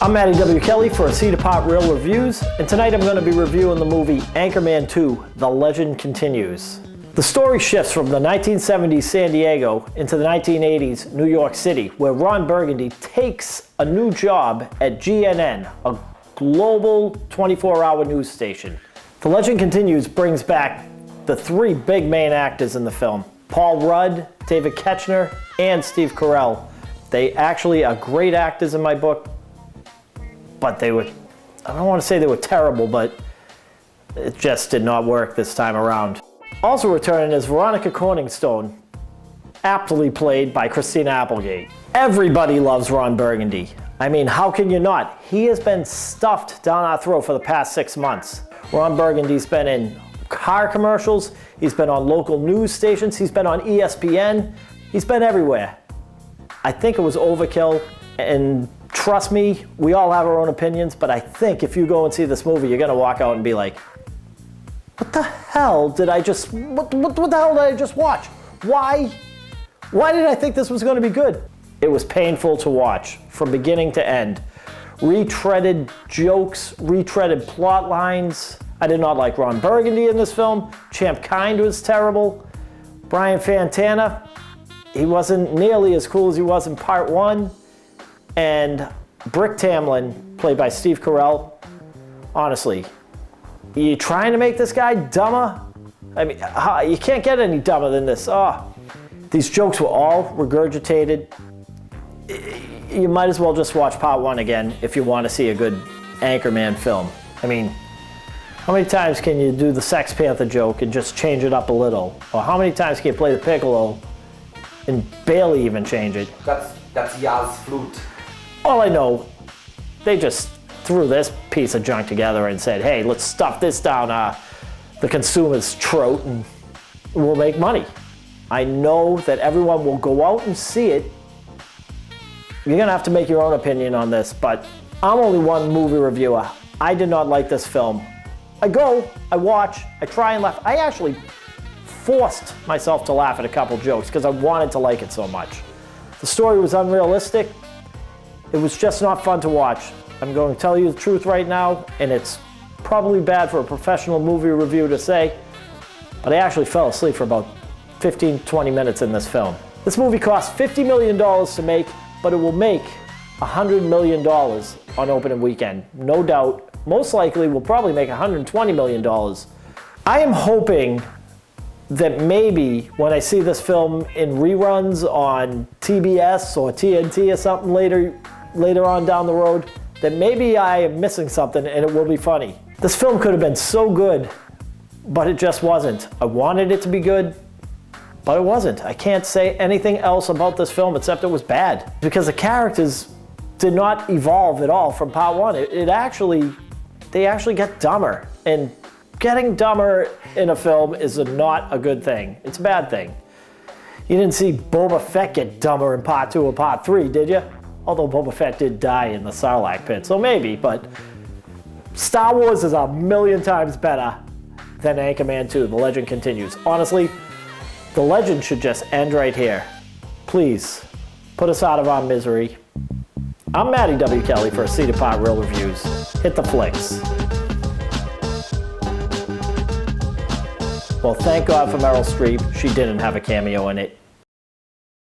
I'm Matty Kelley for A Seat Apart Real Reviews, and tonight I'm going to be reviewing the movie Anchorman 2, The Legend Continues. The story shifts from the 1970s San Diego into the 1980s New York City, where Ron Burgundy takes a new job at GNN, a global 24-hour news station. The Legend Continues brings back the three big main actors in the film, Paul Rudd, David Koechner, and Steve Carell. They actually are great actors in my book, but they were, I don't want to say they were terrible, but it just did not work this time around. Also returning is Veronica Corningstone, aptly played by Christina Applegate. Everybody loves Ron Burgundy. I mean, how can you not? He has been stuffed down our throat for the past 6 months. Ron Burgundy's been in car commercials, he's been on local news stations, he's been on ESPN, he's been everywhere. I think it was overkill, and trust me, we all have our own opinions, but I think if you go and see this movie, you're gonna walk out and be like, what the hell did I just, what the hell did I just watch? Why did I think this was gonna be good? It was painful to watch from beginning to end. Retreaded jokes, retreaded plot lines. I did not like Ron Burgundy in this film. Champ Kind was terrible. Brian Fantana, he wasn't nearly as cool as he was in part one. And Brick Tamlin, played by Steve Carell, honestly, you trying to make this guy dumber? I mean, you can't get any dumber than this. These jokes were all regurgitated. You might as well just watch part one again if you want to see a good Anchorman film. I mean, how many times can you do the Sex Panther joke and just change it up a little? Or how many times can you play the piccolo and barely even change it? That's Yaz flute. All I know, they just threw this piece of junk together and said, hey, let's stuff this down the consumer's throat and we'll make money. I know that everyone will go out and see it. You're gonna have to make your own opinion on this, but I'm only one movie reviewer. I did not like this film. I go, I watch, I try and laugh. I actually forced myself to laugh at a couple jokes because I wanted to like it so much. The story was unrealistic. It was just not fun to watch. I'm going to tell you the truth right now, and it's probably bad for a professional movie review to say, but I actually fell asleep for about 15, 20 minutes in this film. This movie cost $50 million to make, but it will make $100 million on opening weekend. No doubt. Most likely will probably make $120 million. I am hoping that maybe when I see this film in reruns on TBS or TNT or something later on down the road, that maybe I am missing something and it will be funny. This film could have been so good, but it just wasn't. I wanted it to be good, but it wasn't. I can't say anything else about this film except it was bad, because the characters did not evolve at all from part one. They actually get dumber, and getting dumber in a film is not a good thing. It's a bad thing. You didn't see Boba Fett get dumber in part two or part three, did you? Although Boba Fett did die in the Sarlacc pit, so maybe, but Star Wars is a million times better than Anchorman 2, The Legend Continues. Honestly, The Legend should just end right here. Please, put us out of our misery. I'm Matty Kelley for A Seat Apart Real Reviews. Hit the flicks. Well, thank God for Meryl Streep. She didn't have a cameo in it.